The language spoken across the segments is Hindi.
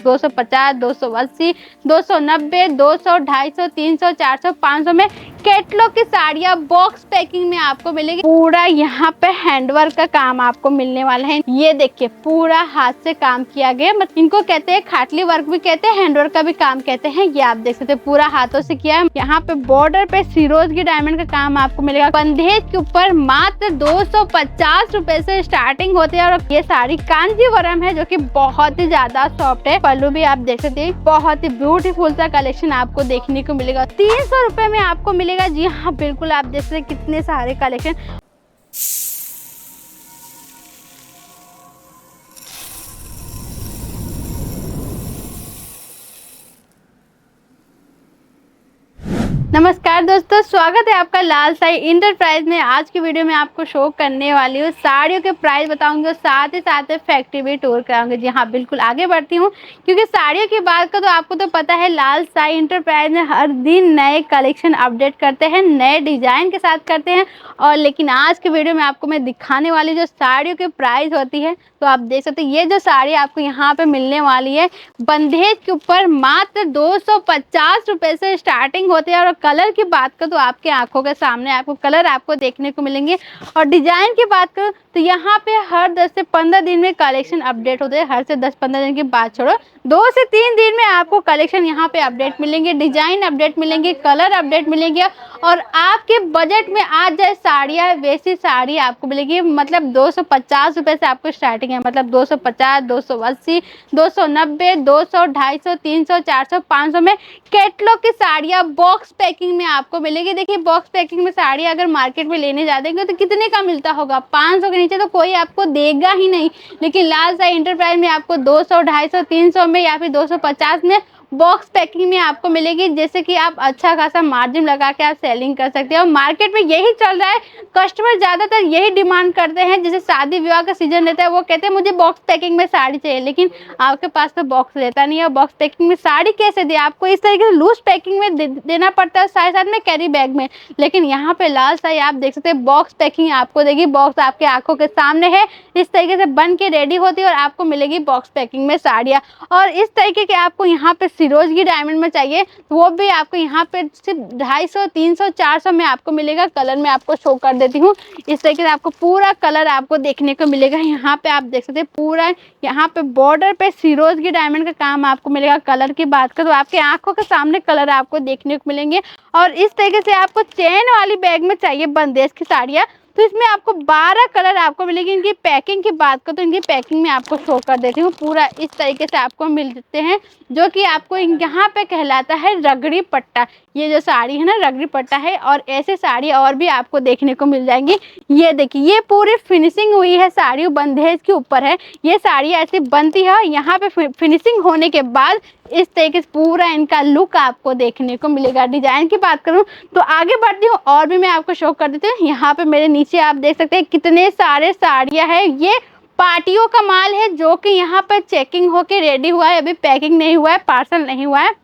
250, 280, 290, 200, 250, 300, 400, 500 में कैटलॉग की साड़ियाँ बॉक्स पैकिंग में आपको मिलेगी। पूरा यहाँ पे हैंडवर्क का काम आपको मिलने वाला है। ये देखिए पूरा हाथ से काम किया गया, मतलब इनको कहते हैं खाटली वर्क भी कहते हैं, हैंडवर्क का भी काम कहते हैं। ये आप देख सकते हैं पूरा हाथों से किया है। यहाँ पे बॉर्डर पे सिरोज की डायमंड का काम आपको मिलेगा। बंदेज के ऊपर मात्र 250 रुपए से स्टार्टिंग होती है। और ये साड़ी कांजीवरम है जो कि बहुत ही ज्यादा सॉफ्ट है। पल्लू भी आप देख सकते हैं, बहुत ही ब्यूटीफुल सा कलेक्शन आपको देखने को मिलेगा। 300 रुपए में आपको मिलेगा। जी हाँ बिल्कुल, आप देख सकते हैं कितने सारे कलेक्शन। नमस्कार दोस्तों, स्वागत है आपका लाल साई इंटरप्राइज में। आज की वीडियो में आपको शो करने वाली हूँ, साड़ियों के प्राइस बताऊंगी और साथ ही साथ फैक्ट्री भी टूर कराऊंगी। जी हाँ बिल्कुल, आगे बढ़ती हूँ क्योंकि साड़ियों की बात का तो आपको तो पता है, लाल साई इंटरप्राइज में हर दिन नए कलेक्शन अपडेट करते हैं, नए डिजाइन के साथ करते हैं। और लेकिन आज की वीडियो में आपको मैं दिखाने वाली जो साड़ियों की प्राइस होती है, तो आप देख सकते हैं ये जो साड़ी आपको यहाँ पे मिलने वाली है, बंदेज के ऊपर मात्र 250 रुपए से स्टार्टिंग होती है। और कलर की बात करूँ तो आपके आंखों के सामने आपको कलर आपको देखने को मिलेंगे। और डिजाइन की बात करूँ तो यहाँ पे हर 10 से 15 दिन में कलेक्शन अपडेट होते हैं। हर से 10-15 दिन की बात छोड़ो, 2 से 3 दिन में आपको कलेक्शन यहाँ पे अपडेट मिलेंगे, डिजाइन अपडेट मिलेंगे, कलर अपडेट मिलेंगे। और आपके बजट में आ जाए साड़ियाँ, वैसी साड़ी आपको मिलेगी। मतलब 250 रुपए से आपको स्टार्टिंग है, मतलब 250, 280, 290, 200, 250, 300, 400, 500 में कैटलॉग की साड़ियाँ बॉक्स पैकिंग में आपको मिलेगी। देखिए बॉक्स पैकिंग में साड़ी अगर मार्केट में लेने जाते तो कितने का मिलता होगा? 500 के नीचे तो कोई आपको देगा ही नहीं। लेकिन लाल साई इंटरप्राइज में आपको 200, 250, 300 में या फिर 250 में बॉक्स पैकिंग में आपको मिलेगी। जैसे कि आप अच्छा खासा मार्जिन लगा के आप सेलिंग कर सकते हैं। और मार्केट में यही चल रहा है, कस्टमर ज्यादातर यही डिमांड करते हैं। जैसे शादी विवाह का सीजन रहता है, वो कहते हैं मुझे बॉक्स पैकिंग में साड़ी चाहिए, लेकिन आपके पास तो बॉक्स रहता नहीं है। बॉक्स पैकिंग में साड़ी कैसे दे? आपको इस तरीके से लूज पैकिंग में देना पड़ता है, साथ साथ में कैरी बैग में। लेकिन यहाँ पे लाल साई आप देख सकते हैं बॉक्स पैकिंग आपको देगी। बॉक्स आपके आंखों के सामने है, इस तरीके से बन के रेडी होती है और आपको मिलेगी बॉक्स पैकिंग में साड़ियाँ। और इस तरीके के आपको यहाँ पे सिरोज की डायमंड में चाहिए तो वो भी आपको यहाँ पे सिर्फ 250, 300, 400 में आपको मिलेगा। कलर में आपको शो कर देती हूँ, इस तरीके से आपको पूरा कलर आपको देखने को मिलेगा। यहाँ पे आप देख सकते हैं पूरा यहाँ पे बॉर्डर पे सिरोज की डायमंड का काम आपको मिलेगा। कलर की बात करें तो आपके आंखों के सामने कलर आपको देखने को मिलेंगे। और इस तरीके से आपको चेन वाली बैग में चाहिए बंदेज की साड़ियाँ, तो इसमें आपको 12 कलर आपको मिलेगी। इनकी पैकिंग की बात करो तो इनकी पैकिंग में आपको शो कर देती हूँ। पूरा इस तरीके से आपको मिल जाते हैं, जो कि आपको यहाँ पे कहलाता है रगड़ी पट्टा। ये जो साड़ी है ना, रगड़ी पट्टा है। और ऐसे साड़ी और भी आपको देखने को मिल जाएंगी। ये देखिए ये पूरी फिनिशिंग हुई है साड़ी, बंदेज के ऊपर है। ये साड़ी ऐसी बनती है, यहाँ पे फिनिशिंग होने के बाद इस तरीके से पूरा इनका लुक आपको देखने को मिलेगा। डिजाइन की बात करूं तो आगे बढ़ती हूँ और भी मैं आपको शो कर देती हूँ। यहाँ पे मेरे नीचे आप देख सकते हैं कितने सारे साड़ियाँ हैं। ये पार्टियों का माल है जो कि यहाँ पर चेकिंग होके रेडी हुआ है, अभी पैकिंग नहीं हुआ है, पार्सल नहीं हुआ है।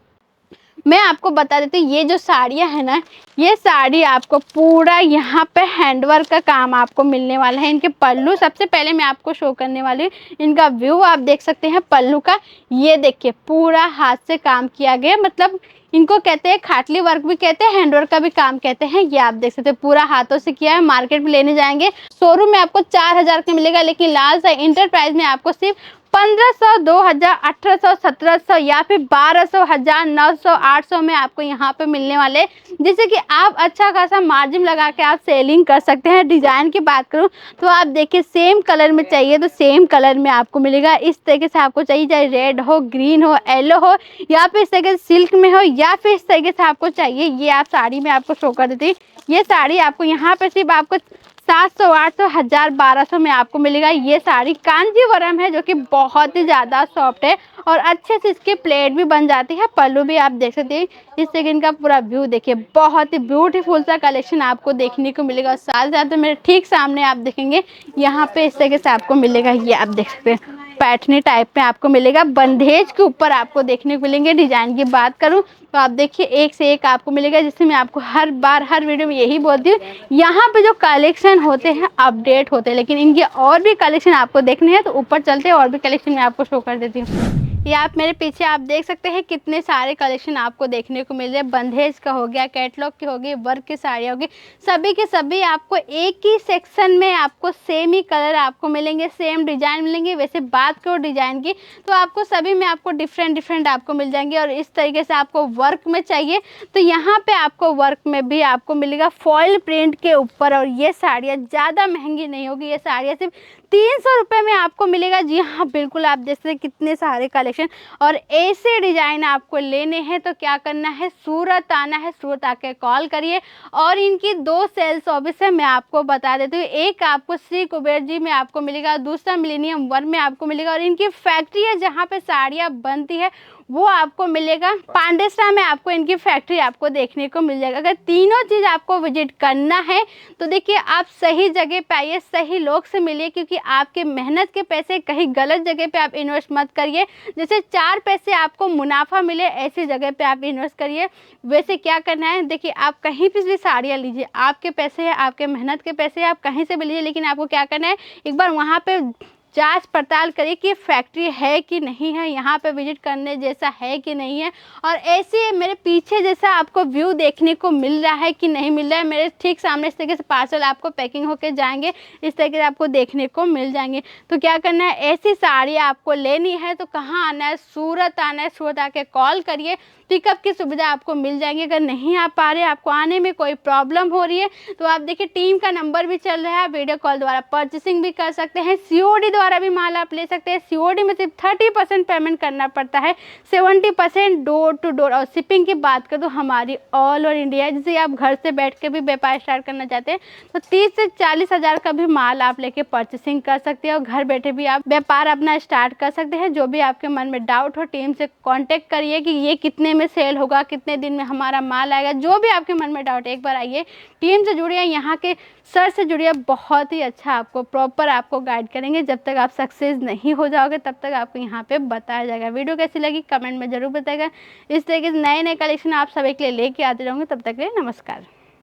मैं आपको बता देती हूँ, ये जो साड़ियाँ है ना, ये साड़ी आपको पूरा यहाँ पे हैंडवर्क का काम आपको मिलने वाला है। इनके पल्लू सबसे पहले मैं आपको शो करने वाली हूँ। इनका व्यू आप देख सकते हैं पल्लू का। ये देखिए पूरा हाथ से काम किया गया, मतलब इनको कहते हैं खाटली वर्क भी कहते हैं, हैंडवर्क का भी काम कहते हैं। ये आप देख सकते हैं पूरा हाथों से किया है। मार्केट में लेने जाएंगे शोरूम में आपको 4000 का मिलेगा, लेकिन लाल साई इंटरप्राइज में आपको सिर्फ 1500, 2000, 1800, 1700 या फिर 1200, 1000, 900, 800 में आपको यहाँ पे मिलने वाले, जिससे कि आप अच्छा खासा मार्जिन लगा के आप सेलिंग कर सकते हैं। डिजाइन की बात करूँ तो आप देखिए सेम कलर में चाहिए तो सेम कलर में आपको मिलेगा। इस तरीके से आपको चाहिए, चाहे रेड हो, ग्रीन हो, येलो हो, या फिर इस तरीके से सिल्क में हो, या फिर इस तरीके से आपको चाहिए। ये आप साड़ी में आपको शो कर देती है। ये साड़ी आपको यहाँ पे सिर्फ आपको 700, 800, 1000, 1200 में आपको मिलेगा। ये साड़ी कांजीवरम है जो कि बहुत ही ज़्यादा सॉफ्ट है और अच्छे से इसके प्लेट भी बन जाती है। पल्लू भी आप देख सकते हैं। इस सेकंड का पूरा व्यू देखिए, बहुत ही ब्यूटीफुल सा कलेक्शन आपको देखने को मिलेगा। और साथ साथ तो मेरे ठीक सामने आप देखेंगे यहाँ पे इस तरीके से आपको मिलेगा। ये आप देख सकते हैं पैटर्नी टाइप में आपको मिलेगा, बंदेज के ऊपर आपको देखने को मिलेंगे। डिजाइन की बात करूं तो आप देखिए एक से एक आपको मिलेगा, जिससे मैं आपको हर बार हर वीडियो में यही बोलती हूँ, यहाँ पे जो कलेक्शन होते हैं अपडेट होते हैं, लेकिन इनके और भी कलेक्शन आपको देखने हैं तो ऊपर चलते हैं और भी कलेक्शन मैं आपको शो कर देती हूँ। ये आप मेरे पीछे आप देख सकते हैं कितने सारे कलेक्शन आपको देखने को मिल रहे हैं। बंधेज का हो गया, कैटलॉग की होगी, वर्क की साड़ियाँ होगी, सभी के सभी आपको एक ही सेक्शन में आपको सेम ही कलर आपको मिलेंगे, सेम डिजाइन मिलेंगे। वैसे बात करो डिजाइन की तो आपको सभी में आपको डिफरेंट आपको मिल जाएंगे। और इस तरीके से आपको वर्क में चाहिए तो यहाँ पे आपको वर्क में भी आपको मिलेगा फॉइल प्रिंट के ऊपर। और ये साड़ियाँ ज़्यादा महंगी नहीं होगी, ये साड़ियाँ सिर्फ 300 रुपये में आपको मिलेगा। जी हाँ बिल्कुल, आप जैसे कितने सारे कलेक्शन और ऐसे डिजाइन आपको लेने हैं तो क्या करना है, सूरत आना है। सूरत आके कॉल करिए। और इनकी 2 सेल्स ऑफिस है, मैं आपको बता देती हूँ। एक आपको श्री कुबेर जी में आपको मिलेगा, दूसरा मिलेनियम 1 में आपको मिलेगा। और इनकी फैक्ट्री है जहाँ पे साड़ियाँ बनती है वो आपको मिलेगा पांडेसरा में। आपको इनकी फैक्ट्री आपको देखने को मिल जाएगा। अगर तीनों चीज़ आपको विजिट करना है तो देखिए आप सही जगह पे आइए, सही लोग से मिलिए, क्योंकि आपके मेहनत के पैसे कहीं गलत जगह पे आप इन्वेस्ट मत करिए। जैसे 4 पैसे आपको मुनाफा मिले ऐसी जगह पे आप इन्वेस्ट करिए। वैसे क्या करना है, देखिए आप कहीं पर भी साड़ियाँ लीजिए, आपके पैसे हैं, आपके मेहनत के पैसे हैं, आप कहीं से भी लीजिए, लेकिन आपको क्या करना है, एक बार वहाँ पे जांच पड़ताल करिए कि फैक्ट्री है कि नहीं है, यहाँ पे विजिट करने जैसा है कि नहीं है। और ऐसे मेरे पीछे जैसा आपको व्यू देखने को मिल रहा है कि नहीं मिल रहा है, मेरे ठीक सामने इस तरीके से पार्सल आपको पैकिंग होके जाएंगे, इस तरीके से आपको देखने को मिल जाएंगे। तो क्या करना है, ऐसी साड़ी आपको लेनी है तो कहाँ आना है, सूरत आना है। सूरत आके कॉल करिए, पिकअप की सुविधा आपको मिल जाएगी। अगर नहीं आ पा रहे, आपको आने में कोई प्रॉब्लम हो रही है तो आप देखिए टीम का नंबर भी चल रहा है, वीडियो कॉल द्वारा परचेसिंग भी कर सकते हैं, सीओडी द्वारा भी माल आप ले सकते हैं। सीओडी में सिर्फ 30% पेमेंट करना पड़ता है, 70% डोर टू डोर। और शिपिंग की बात करें तो हमारी ऑल ओवर इंडिया, जैसे आप घर से बैठ के भी व्यापार स्टार्ट करना चाहते हैं तो 30 से 40 हज़ार का भी माल आप लेके परचेसिंग कर सकते हैं और घर बैठे भी आप व्यापार अपना स्टार्ट कर सकते हैं। जो भी आपके मन में डाउट हो, टीम से कॉन्टेक्ट करिए कि ये कितने में सेल होगा, कितने दिन में हमारा माल आएगा। जो भी आपके मन में डाउट है, एक बार आइए, टीम से जुड़िए, यहाँ के सर से जुड़िए, बहुत ही अच्छा आपको प्रॉपर आपको गाइड करेंगे। जब तक आप सक्सेस नहीं हो जाओगे तब तक आपको यहाँ पे बताया जाएगा। वीडियो कैसी लगी कमेंट में जरूर बताइएगा। इस तरीके से नए नए कलेक्शन आप सभी के लिए लेके आते रहूँगे। तब तक के लिए नमस्कार।